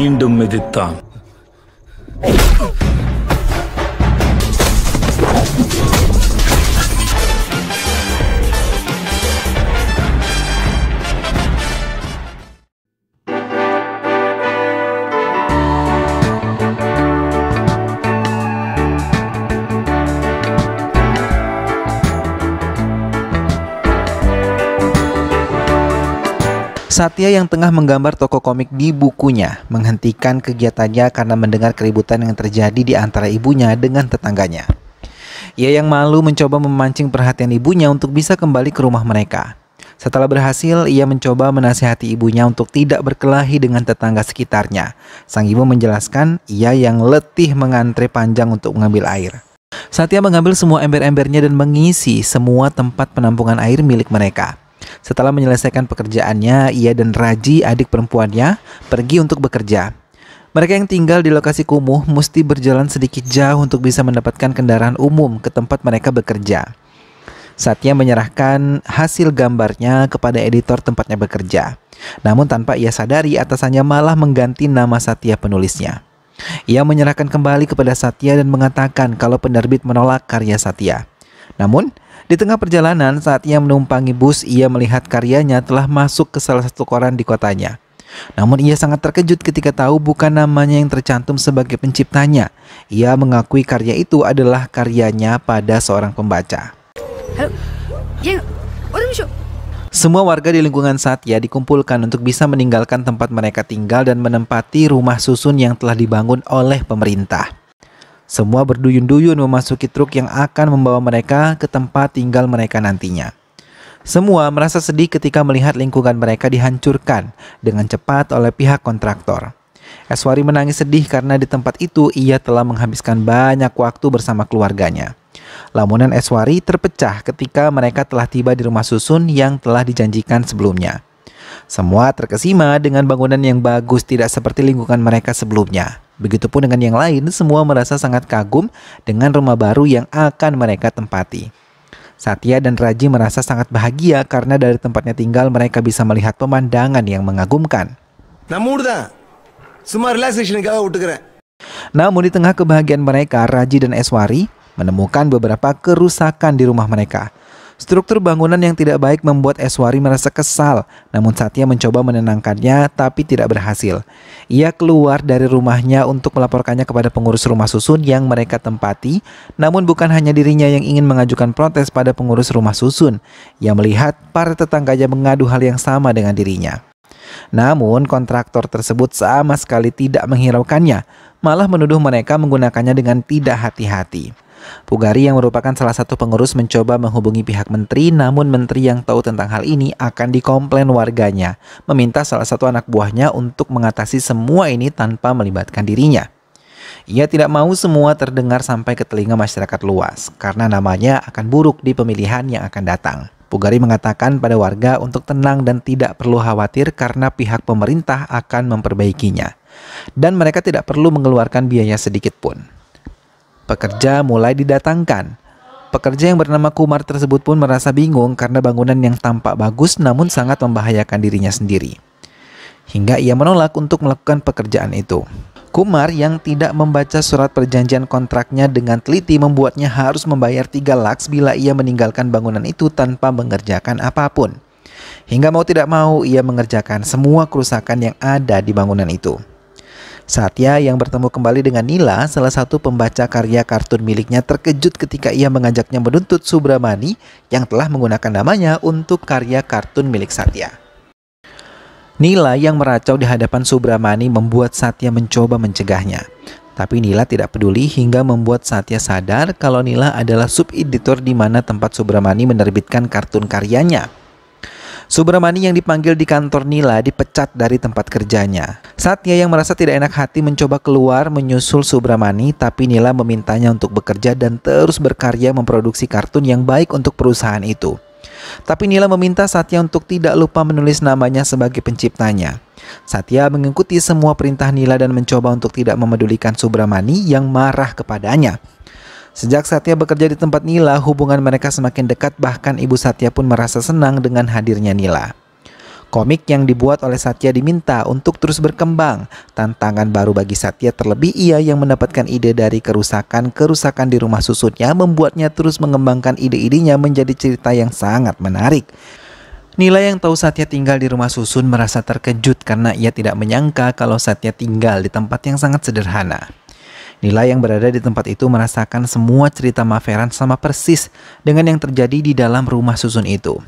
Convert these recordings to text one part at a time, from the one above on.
மீண்டும் மிதித்தான். Satya yang tengah menggambar toko komik di bukunya menghentikan kegiatannya karena mendengar keributan yang terjadi di antara ibunya dengan tetangganya. Ia yang malu mencoba memancing perhatian ibunya untuk bisa kembali ke rumah mereka. Setelah berhasil, ia mencoba menasihati ibunya untuk tidak berkelahi dengan tetangga sekitarnya. Sang ibu menjelaskan ia yang letih mengantre panjang untuk mengambil air. Satya mengambil semua ember-embernya dan mengisi semua tempat penampungan air milik mereka. Setelah menyelesaikan pekerjaannya, ia dan Raji, adik perempuannya, pergi untuk bekerja. Mereka yang tinggal di lokasi kumuh mesti berjalan sedikit jauh untuk bisa mendapatkan kendaraan umum ke tempat mereka bekerja. Satya menyerahkan hasil gambarnya kepada editor tempatnya bekerja. Namun tanpa ia sadari, atasannya malah mengganti nama Satya penulisnya. Ia menyerahkan kembali kepada Satya dan mengatakan kalau penerbit menolak karya Satya. Namun, di tengah perjalanan saat ia menumpangi bus, ia melihat karyanya telah masuk ke salah satu koran di kotanya. Namun ia sangat terkejut ketika tahu bukan namanya yang tercantum sebagai penciptanya. Ia mengakui karya itu adalah karyanya pada seorang pembaca. Semua warga di lingkungan Satya dikumpulkan untuk bisa meninggalkan tempat mereka tinggal dan menempati rumah susun yang telah dibangun oleh pemerintah. Semua berduyun-duyun memasuki truk yang akan membawa mereka ke tempat tinggal mereka nantinya. Semua merasa sedih ketika melihat lingkungan mereka dihancurkan dengan cepat oleh pihak kontraktor. Eswari menangis sedih karena di tempat itu ia telah menghabiskan banyak waktu bersama keluarganya. Lamunan Eswari terpecah ketika mereka telah tiba di rumah susun yang telah dijanjikan sebelumnya. Semua terkesima dengan bangunan yang bagus, tidak seperti lingkungan mereka sebelumnya. Begitupun dengan yang lain, semua merasa sangat kagum dengan rumah baru yang akan mereka tempati. Satya dan Raji merasa sangat bahagia karena dari tempatnya tinggal mereka bisa melihat pemandangan yang mengagumkan. Namun di tengah kebahagiaan mereka, Raji dan Eswari menemukan beberapa kerusakan di rumah mereka. Struktur bangunan yang tidak baik membuat Eswari merasa kesal, namun Satya mencoba menenangkannya tapi tidak berhasil. Ia keluar dari rumahnya untuk melaporkannya kepada pengurus rumah susun yang mereka tempati, namun bukan hanya dirinya yang ingin mengajukan protes pada pengurus rumah susun. Ia melihat para tetangganya mengadu hal yang sama dengan dirinya. Namun kontraktor tersebut sama sekali tidak menghiraukannya, malah menuduh mereka menggunakannya dengan tidak hati-hati. Pugari yang merupakan salah satu pengurus mencoba menghubungi pihak menteri, namun menteri yang tahu tentang hal ini akan dikomplain warganya, meminta salah satu anak buahnya untuk mengatasi semua ini tanpa melibatkan dirinya. Ia tidak mau semua terdengar sampai ke telinga masyarakat luas, karena namanya akan buruk di pemilihan yang akan datang. Pugari mengatakan pada warga untuk tenang dan tidak perlu khawatir karena pihak pemerintah akan memperbaikinya, dan mereka tidak perlu mengeluarkan biaya sedikit pun. Pekerja mulai didatangkan. Pekerja yang bernama Kumar tersebut pun merasa bingung karena bangunan yang tampak bagus namun sangat membahayakan dirinya sendiri. Hingga ia menolak untuk melakukan pekerjaan itu. Kumar yang tidak membaca surat perjanjian kontraknya dengan teliti membuatnya harus membayar 3 lakhs bila ia meninggalkan bangunan itu tanpa mengerjakan apapun. Hingga mau tidak mau ia mengerjakan semua kerusakan yang ada di bangunan itu. Satya yang bertemu kembali dengan Nila, salah satu pembaca karya kartun miliknya, terkejut ketika ia mengajaknya menuntut Subramani yang telah menggunakan namanya untuk karya kartun milik Satya. Nila yang meracau di hadapan Subramani membuat Satya mencoba mencegahnya. Tapi Nila tidak peduli hingga membuat Satya sadar kalau Nila adalah sub-editor di mana tempat Subramani menerbitkan kartun karyanya. Subramani yang dipanggil di kantor Nila dipecat dari tempat kerjanya. Satya yang merasa tidak enak hati mencoba keluar menyusul Subramani, tapi Nila memintanya untuk bekerja dan terus berkarya memproduksi kartun yang baik untuk perusahaan itu. Tapi Nila meminta Satya untuk tidak lupa menulis namanya sebagai penciptanya. Satya mengikuti semua perintah Nila dan mencoba untuk tidak memedulikan Subramani yang marah kepadanya. Sejak Satya bekerja di tempat Nila, hubungan mereka semakin dekat, bahkan ibu Satya pun merasa senang dengan hadirnya Nila. Komik yang dibuat oleh Satya diminta untuk terus berkembang. Tantangan baru bagi Satya, terlebih ia yang mendapatkan ide dari kerusakan di rumah susunnya, membuatnya terus mengembangkan ide-idenya menjadi cerita yang sangat menarik. Nila yang tahu Satya tinggal di rumah susun merasa terkejut karena ia tidak menyangka kalau Satya tinggal di tempat yang sangat sederhana. Nila yang berada di tempat itu merasakan semua cerita Maveran sama persis dengan yang terjadi di dalam rumah susun itu.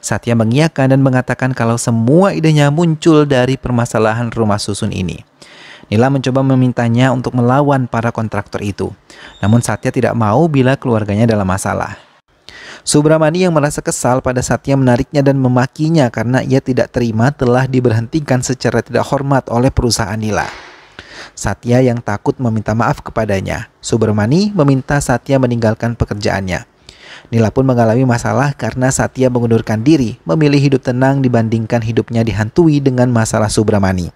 Satya mengiyakan dan mengatakan kalau semua idenya muncul dari permasalahan rumah susun ini. Nila mencoba memintanya untuk melawan para kontraktor itu. Namun Satya tidak mau bila keluarganya dalam masalah. Subramani yang merasa kesal pada Satya menariknya dan memakinya karena ia tidak terima telah diberhentikan secara tidak hormat oleh perusahaan Nila. Satya yang takut meminta maaf kepadanya. Subramani meminta Satya meninggalkan pekerjaannya. Nila pun mengalami masalah karena Satya mengundurkan diri, memilih hidup tenang dibandingkan hidupnya dihantui dengan masalah Subramani.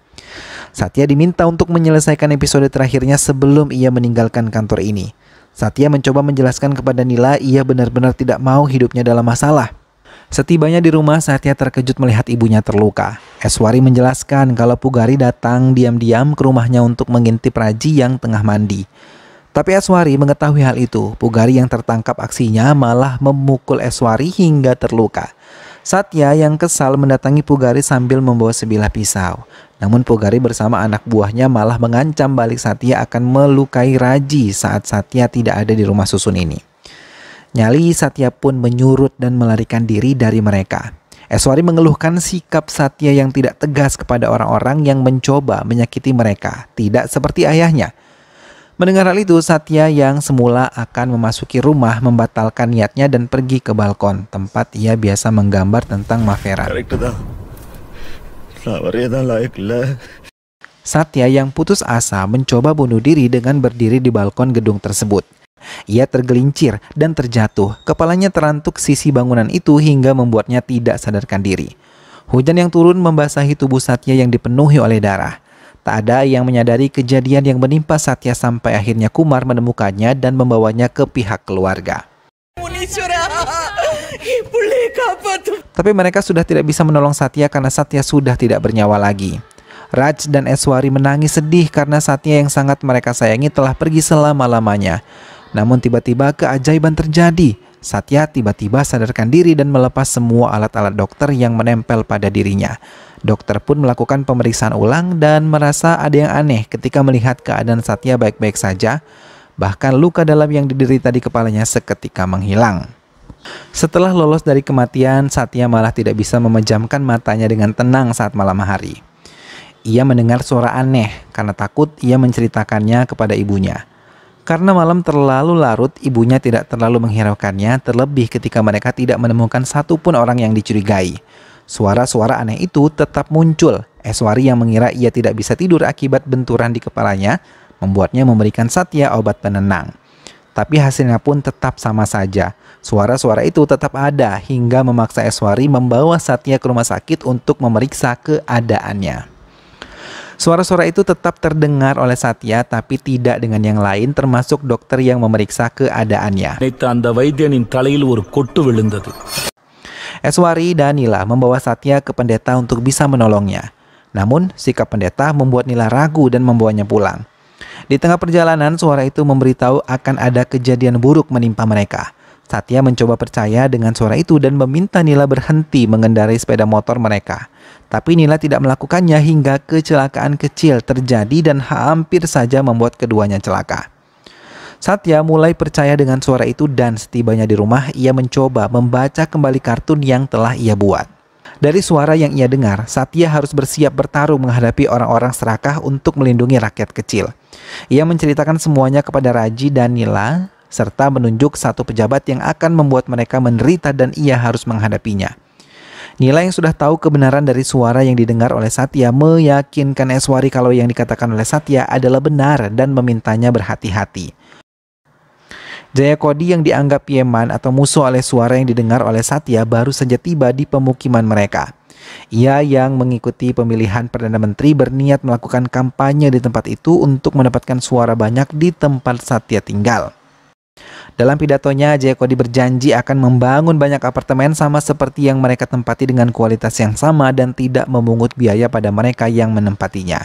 Satya diminta untuk menyelesaikan episode terakhirnya sebelum ia meninggalkan kantor ini. Satya mencoba menjelaskan kepada Nila ia benar-benar tidak mau hidupnya dalam masalah. Setibanya di rumah, Satya terkejut melihat ibunya terluka. Eswari menjelaskan kalau Pugari datang diam-diam ke rumahnya untuk mengintip Raji yang tengah mandi. Tapi Eswari mengetahui hal itu. Pugari yang tertangkap aksinya malah memukul Eswari hingga terluka. Satya yang kesal mendatangi Pugari sambil membawa sebilah pisau. Namun Pugari bersama anak buahnya malah mengancam balik Satya akan melukai Raji saat Satya tidak ada di rumah susun ini. Nyali Satya pun menyurut dan melarikan diri dari mereka. Eswari mengeluhkan sikap Satya yang tidak tegas kepada orang-orang yang mencoba menyakiti mereka, tidak seperti ayahnya. Mendengar hal itu, Satya yang semula akan memasuki rumah membatalkan niatnya dan pergi ke balkon, tempat ia biasa menggambar tentang Maveran. Satya yang putus asa mencoba bunuh diri dengan berdiri di balkon gedung tersebut. Ia tergelincir dan terjatuh, kepalanya terantuk sisi bangunan itu hingga membuatnya tidak sadarkan diri. Hujan yang turun membasahi tubuh Satya yang dipenuhi oleh darah. Tak ada yang menyadari kejadian yang menimpa Satya sampai akhirnya Kumar menemukannya dan membawanya ke pihak keluarga. Tapi mereka sudah tidak bisa menolong Satya karena Satya sudah tidak bernyawa lagi. Raj dan Eswari menangis sedih karena Satya yang sangat mereka sayangi telah pergi selama-lamanya. Namun tiba-tiba keajaiban terjadi. Satya tiba-tiba sadarkan diri dan melepas semua alat-alat dokter yang menempel pada dirinya. Dokter pun melakukan pemeriksaan ulang dan merasa ada yang aneh ketika melihat keadaan Satya baik-baik saja. Bahkan luka dalam yang diderita di kepalanya seketika menghilang. Setelah lolos dari kematian, Satya malah tidak bisa memejamkan matanya dengan tenang saat malam hari. Ia mendengar suara aneh karena takut ia menceritakannya kepada ibunya. Karena malam terlalu larut, ibunya tidak terlalu menghiraukannya, terlebih ketika mereka tidak menemukan satupun orang yang dicurigai. Suara-suara aneh itu tetap muncul. Eswari yang mengira ia tidak bisa tidur akibat benturan di kepalanya, membuatnya memberikan Satya obat penenang. Tapi hasilnya pun tetap sama saja. Suara-suara itu tetap ada hingga memaksa Eswari membawa Satya ke rumah sakit untuk memeriksa keadaannya. Suara-suara itu tetap terdengar oleh Satya tapi tidak dengan yang lain termasuk dokter yang memeriksa keadaannya. Eswari dan Nila membawa Satya ke pendeta untuk bisa menolongnya. Namun sikap pendeta membuat Nila ragu dan membawanya pulang. Di tengah perjalanan suara itu memberitahu akan ada kejadian buruk menimpa mereka. Satya mencoba percaya dengan suara itu dan meminta Nila berhenti mengendarai sepeda motor mereka. Tapi Nila tidak melakukannya hingga kecelakaan kecil terjadi dan hampir saja membuat keduanya celaka. Satya mulai percaya dengan suara itu dan setibanya di rumah ia mencoba membaca kembali kartun yang telah ia buat. Dari suara yang ia dengar, Satya harus bersiap bertarung menghadapi orang-orang serakah untuk melindungi rakyat kecil. Ia menceritakan semuanya kepada Raji dan Nila serta menunjuk satu pejabat yang akan membuat mereka menderita dan ia harus menghadapinya. Nila yang sudah tahu kebenaran dari suara yang didengar oleh Satya meyakinkan Eswari kalau yang dikatakan oleh Satya adalah benar dan memintanya berhati-hati. Jayakodi yang dianggap Yeman atau musuh oleh suara yang didengar oleh Satya baru saja tiba di pemukiman mereka. Ia yang mengikuti pemilihan Perdana Menteri berniat melakukan kampanye di tempat itu untuk mendapatkan suara banyak di tempat Satya tinggal. Dalam pidatonya, Jayakodi berjanji akan membangun banyak apartemen sama seperti yang mereka tempati dengan kualitas yang sama dan tidak memungut biaya pada mereka yang menempatinya.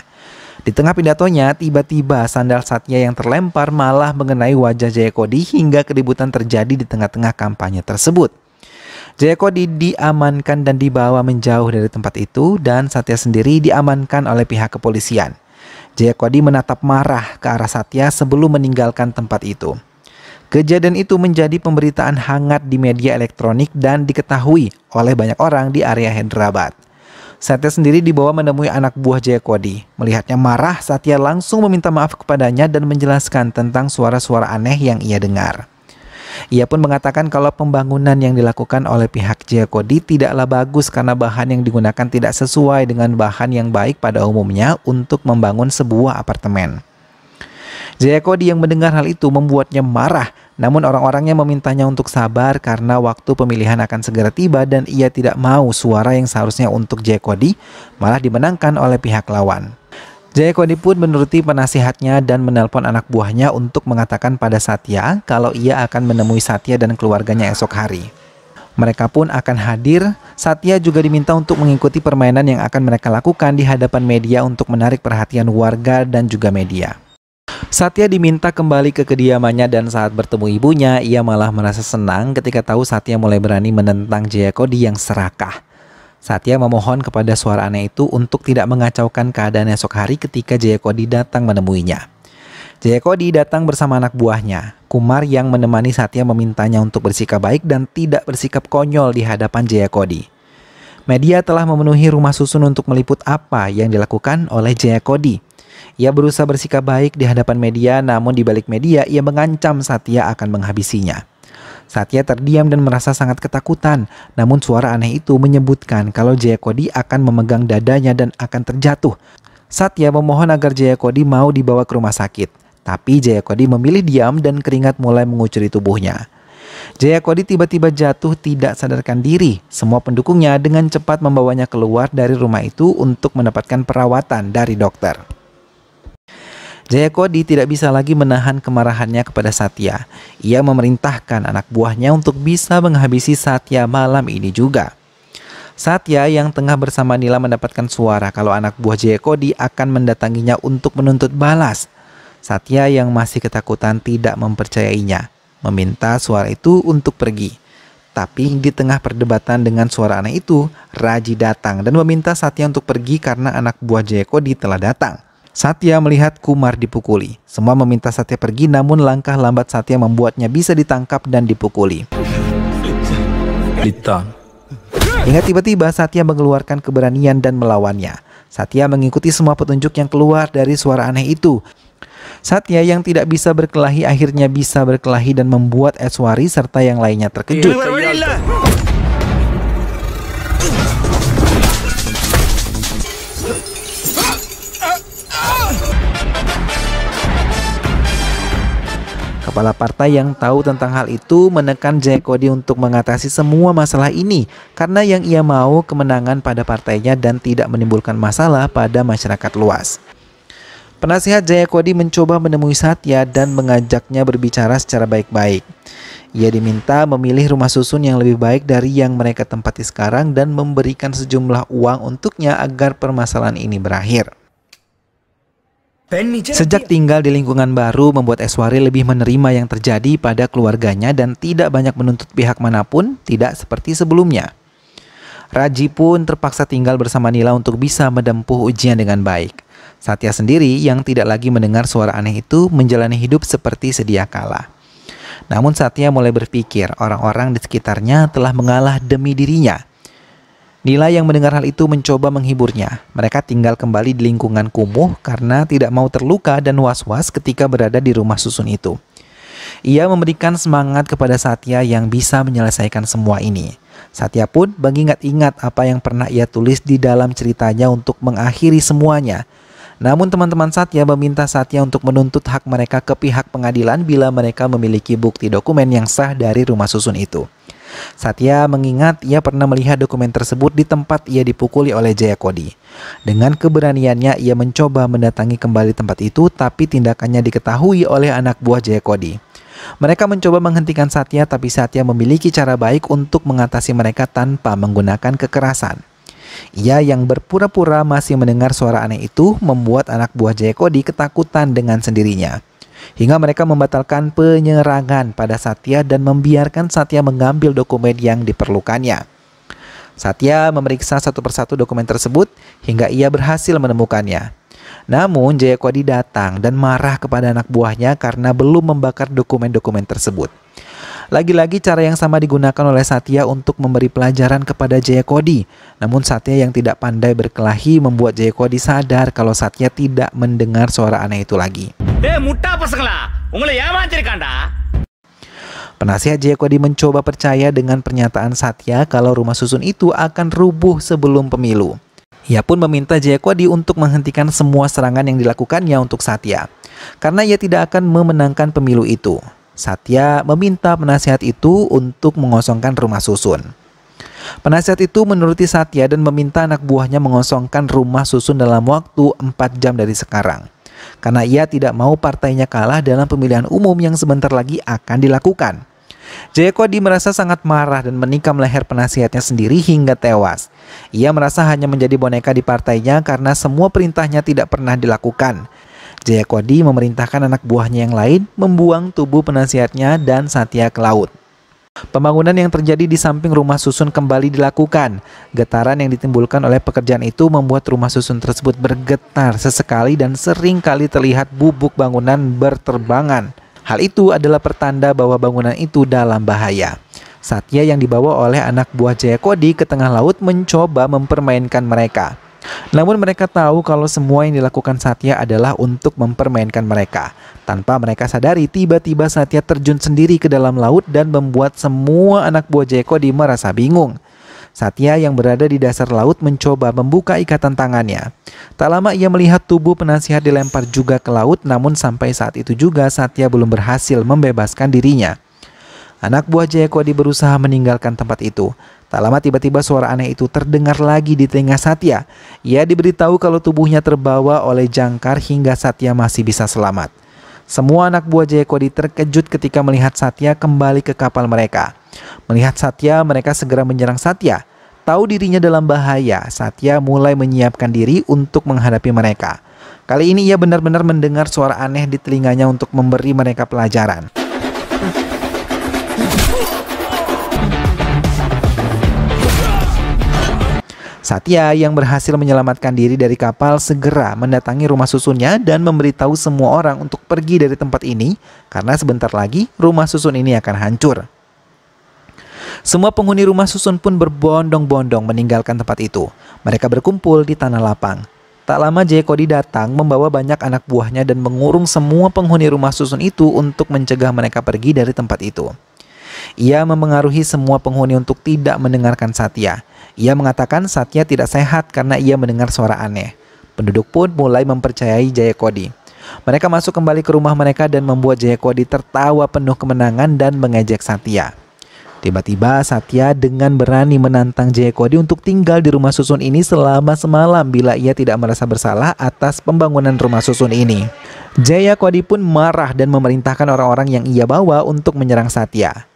Di tengah pidatonya, tiba-tiba sandal Satya yang terlempar malah mengenai wajah Jayakodi hingga keributan terjadi di tengah-tengah kampanye tersebut. Jayakodi diamankan dan dibawa menjauh dari tempat itu dan Satya sendiri diamankan oleh pihak kepolisian. Jayakodi menatap marah ke arah Satya sebelum meninggalkan tempat itu. Kejadian itu menjadi pemberitaan hangat di media elektronik dan diketahui oleh banyak orang di area Hyderabad. Satya sendiri dibawa menemui anak buah Jayakodi. Melihatnya marah, Satya langsung meminta maaf kepadanya dan menjelaskan tentang suara-suara aneh yang ia dengar. Ia pun mengatakan kalau pembangunan yang dilakukan oleh pihak Jayakodi tidaklah bagus karena bahan yang digunakan tidak sesuai dengan bahan yang baik pada umumnya untuk membangun sebuah apartemen. Jayakodi yang mendengar hal itu membuatnya marah, namun orang-orangnya memintanya untuk sabar karena waktu pemilihan akan segera tiba dan ia tidak mau suara yang seharusnya untuk Jayakodi malah dimenangkan oleh pihak lawan. Jayakodi pun menuruti penasihatnya dan menelpon anak buahnya untuk mengatakan pada Satya kalau ia akan menemui Satya dan keluarganya esok hari. Mereka pun akan hadir. Satya juga diminta untuk mengikuti permainan yang akan mereka lakukan di hadapan media untuk menarik perhatian warga dan juga media. Satya diminta kembali ke kediamannya dan saat bertemu ibunya, ia malah merasa senang ketika tahu Satya mulai berani menentang Jayakodi yang serakah. Satya memohon kepada suara aneh itu untuk tidak mengacaukan keadaan esok hari ketika Jayakodi datang menemuinya. Jayakodi datang bersama anak buahnya. Kumar yang menemani Satya memintanya untuk bersikap baik dan tidak bersikap konyol di hadapan Jayakodi. Media telah memenuhi rumah susun untuk meliput apa yang dilakukan oleh Jayakodi. Ia berusaha bersikap baik di hadapan media, namun di balik media ia mengancam Satya akan menghabisinya. Satya terdiam dan merasa sangat ketakutan, namun suara aneh itu menyebutkan kalau Jayakodi akan memegang dadanya dan akan terjatuh. Satya memohon agar Jayakodi mau dibawa ke rumah sakit, tapi Jayakodi memilih diam dan keringat mulai mengucuri tubuhnya. Jayakodi tiba-tiba jatuh tidak sadarkan diri. Semua pendukungnya dengan cepat membawanya keluar dari rumah itu untuk mendapatkan perawatan dari dokter. Jayakodi tidak bisa lagi menahan kemarahannya kepada Satya. Ia memerintahkan anak buahnya untuk bisa menghabisi Satya malam ini juga. Satya yang tengah bersama Nila mendapatkan suara kalau anak buah Jayakodi akan mendatanginya untuk menuntut balas. Satya yang masih ketakutan tidak mempercayainya, meminta suara itu untuk pergi. Tapi di tengah perdebatan dengan suara aneh itu, Raji datang dan meminta Satya untuk pergi karena anak buah Jayakodi telah datang. Satya melihat Kumar dipukuli. Semua meminta Satya pergi, namun langkah lambat Satya membuatnya bisa ditangkap dan dipukuli. Hingga tiba-tiba Satya mengeluarkan keberanian dan melawannya. Satya mengikuti semua petunjuk yang keluar dari suara aneh itu. Satya yang tidak bisa berkelahi akhirnya bisa berkelahi dan membuat Eswari serta yang lainnya terkejut. Kepala partai yang tahu tentang hal itu menekan Jayakodi untuk mengatasi semua masalah ini karena yang ia mau kemenangan pada partainya dan tidak menimbulkan masalah pada masyarakat luas. Penasihat Jayakodi mencoba menemui Satya dan mengajaknya berbicara secara baik-baik. Ia diminta memilih rumah susun yang lebih baik dari yang mereka tempati sekarang dan memberikan sejumlah uang untuknya agar permasalahan ini berakhir. Sejak tinggal di lingkungan baru membuat Eswari lebih menerima yang terjadi pada keluarganya dan tidak banyak menuntut pihak manapun, tidak seperti sebelumnya. Raji pun terpaksa tinggal bersama Nila untuk bisa menempuh ujian dengan baik. Satya sendiri yang tidak lagi mendengar suara aneh itu menjalani hidup seperti sedia kala. Namun Satya mulai berpikir orang-orang di sekitarnya telah mengalah demi dirinya. Nila yang mendengar hal itu mencoba menghiburnya. Mereka tinggal kembali di lingkungan kumuh karena tidak mau terluka dan was-was ketika berada di rumah susun itu. Ia memberikan semangat kepada Satya yang bisa menyelesaikan semua ini. Satya pun mengingat-ingat apa yang pernah ia tulis di dalam ceritanya untuk mengakhiri semuanya. Namun teman-teman Satya meminta Satya untuk menuntut hak mereka ke pihak pengadilan bila mereka memiliki bukti dokumen yang sah dari rumah susun itu. Satya mengingat ia pernah melihat dokumen tersebut di tempat ia dipukuli oleh Jayakodi. Dengan keberaniannya ia mencoba mendatangi kembali tempat itu, tapi tindakannya diketahui oleh anak buah Jayakodi. Mereka mencoba menghentikan Satya, tapi Satya memiliki cara baik untuk mengatasi mereka tanpa menggunakan kekerasan. Ia yang berpura-pura masih mendengar suara aneh itu membuat anak buah Jayakodi ketakutan dengan sendirinya. Hingga mereka membatalkan penyerangan pada Satya dan membiarkan Satya mengambil dokumen yang diperlukannya. Satya memeriksa satu persatu dokumen tersebut hingga ia berhasil menemukannya. Namun Jayakodi datang dan marah kepada anak buahnya karena belum membakar dokumen-dokumen tersebut. Lagi-lagi cara yang sama digunakan oleh Satya untuk memberi pelajaran kepada Jayakodi. Namun Satya yang tidak pandai berkelahi membuat Jayakodi sadar kalau Satya tidak mendengar suara aneh itu lagi. Penasihat Jayakodi mencoba percaya dengan pernyataan Satya kalau rumah susun itu akan rubuh sebelum pemilu. Ia pun meminta Jayakodi untuk menghentikan semua serangan yang dilakukannya untuk Satya, karena ia tidak akan memenangkan pemilu itu. Satya meminta penasihat itu untuk mengosongkan rumah susun. Penasihat itu menuruti Satya dan meminta anak buahnya mengosongkan rumah susun dalam waktu 4 jam dari sekarang, karena ia tidak mau partainya kalah dalam pemilihan umum yang sebentar lagi akan dilakukan. Jayakodi merasa sangat marah dan menikam leher penasihatnya sendiri hingga tewas. Ia merasa hanya menjadi boneka di partainya karena semua perintahnya tidak pernah dilakukan. Jayakodi memerintahkan anak buahnya yang lain membuang tubuh penasihatnya dan Satya ke laut. Pembangunan yang terjadi di samping rumah susun kembali dilakukan. Getaran yang ditimbulkan oleh pekerjaan itu membuat rumah susun tersebut bergetar sesekali dan sering kali terlihat bubuk bangunan berterbangan. Hal itu adalah pertanda bahwa bangunan itu dalam bahaya. Satya yang dibawa oleh anak buah Jayakodi ke tengah laut mencoba mempermainkan mereka. Namun mereka tahu kalau semua yang dilakukan Satya adalah untuk mempermainkan mereka. Tanpa mereka sadari, tiba-tiba Satya terjun sendiri ke dalam laut dan membuat semua anak buah Jayakodi merasa bingung. Satya yang berada di dasar laut mencoba membuka ikatan tangannya. Tak lama ia melihat tubuh penasihat dilempar juga ke laut, namun sampai saat itu juga Satya belum berhasil membebaskan dirinya. Anak buah Jayakodi berusaha meninggalkan tempat itu. Tak lama tiba-tiba suara aneh itu terdengar lagi di telinga Satya. Ia diberitahu kalau tubuhnya terbawa oleh jangkar hingga Satya masih bisa selamat. Semua anak buah Jayakodi terkejut ketika melihat Satya kembali ke kapal mereka. Melihat Satya, mereka segera menyerang Satya. Tahu dirinya dalam bahaya, Satya mulai menyiapkan diri untuk menghadapi mereka. Kali ini ia benar-benar mendengar suara aneh di telinganya untuk memberi mereka pelajaran. Satya yang berhasil menyelamatkan diri dari kapal segera mendatangi rumah susunnya dan memberitahu semua orang untuk pergi dari tempat ini karena sebentar lagi rumah susun ini akan hancur. Semua penghuni rumah susun pun berbondong-bondong meninggalkan tempat itu. Mereka berkumpul di tanah lapang. Tak lama Jayakodi datang membawa banyak anak buahnya dan mengurung semua penghuni rumah susun itu untuk mencegah mereka pergi dari tempat itu. Ia memengaruhi semua penghuni untuk tidak mendengarkan Satya. Ia mengatakan Satya tidak sehat karena ia mendengar suara aneh. Penduduk pun mulai mempercayai Jayakodi. Mereka masuk kembali ke rumah mereka dan membuat Jayakodi tertawa penuh kemenangan dan mengejek Satya. Tiba-tiba Satya dengan berani menantang Jayakodi untuk tinggal di rumah susun ini selama semalam bila ia tidak merasa bersalah atas pembangunan rumah susun ini. Jayakodi pun marah dan memerintahkan orang-orang yang ia bawa untuk menyerang Satya.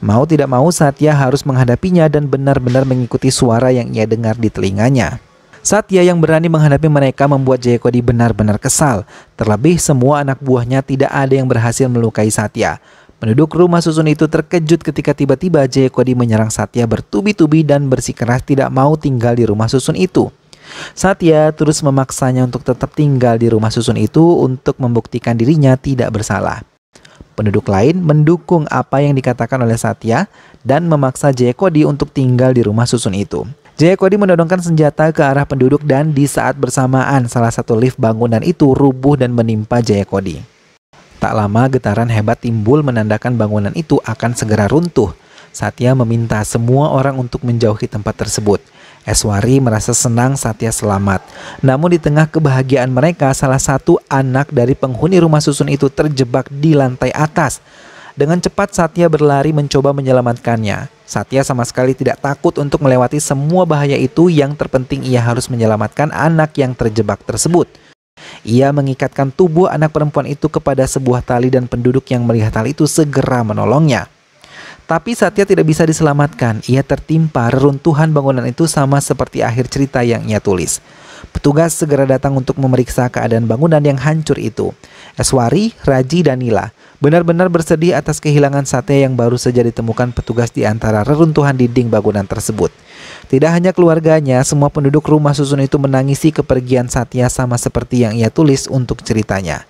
Mau tidak mau Satya harus menghadapinya dan benar-benar mengikuti suara yang ia dengar di telinganya. Satya yang berani menghadapi mereka membuat Jayakodi benar-benar kesal. Terlebih semua anak buahnya tidak ada yang berhasil melukai Satya. Penduduk rumah susun itu terkejut ketika tiba-tiba Jayakodi menyerang Satya bertubi-tubi dan bersikeras tidak mau tinggal di rumah susun itu. Satya terus memaksanya untuk tetap tinggal di rumah susun itu untuk membuktikan dirinya tidak bersalah. Penduduk lain mendukung apa yang dikatakan oleh Satya dan memaksa Jayakodi untuk tinggal di rumah susun itu. Jayakodi menodongkan senjata ke arah penduduk dan di saat bersamaan salah satu lift bangunan itu rubuh dan menimpa Jayakodi. Tak lama getaran hebat timbul menandakan bangunan itu akan segera runtuh. Satya meminta semua orang untuk menjauhi tempat tersebut. Eswari merasa senang Satya selamat. Namun di tengah kebahagiaan mereka, salah satu anak dari penghuni rumah susun itu terjebak di lantai atas. Dengan cepat Satya berlari mencoba menyelamatkannya. Satya sama sekali tidak takut untuk melewati semua bahaya itu, yang terpenting ia harus menyelamatkan anak yang terjebak tersebut. Ia mengikatkan tubuh anak perempuan itu kepada sebuah tali dan penduduk yang melihat hal itu segera menolongnya. Tapi Satya tidak bisa diselamatkan. Ia tertimpa reruntuhan bangunan itu sama seperti akhir cerita yang ia tulis. Petugas segera datang untuk memeriksa keadaan bangunan yang hancur itu. Eswari, Raji, dan Nila benar-benar bersedih atas kehilangan Satya yang baru saja ditemukan petugas di antara reruntuhan dinding bangunan tersebut. Tidak hanya keluarganya, semua penduduk rumah susun itu menangisi kepergian Satya sama seperti yang ia tulis untuk ceritanya.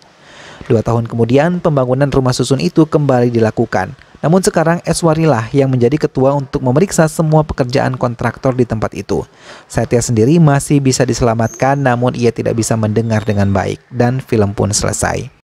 2 tahun kemudian, pembangunan rumah susun itu kembali dilakukan. Namun sekarang Eswari lah yang menjadi ketua untuk memeriksa semua pekerjaan kontraktor di tempat itu. Satya sendiri masih bisa diselamatkan, namun ia tidak bisa mendengar dengan baik, dan film pun selesai.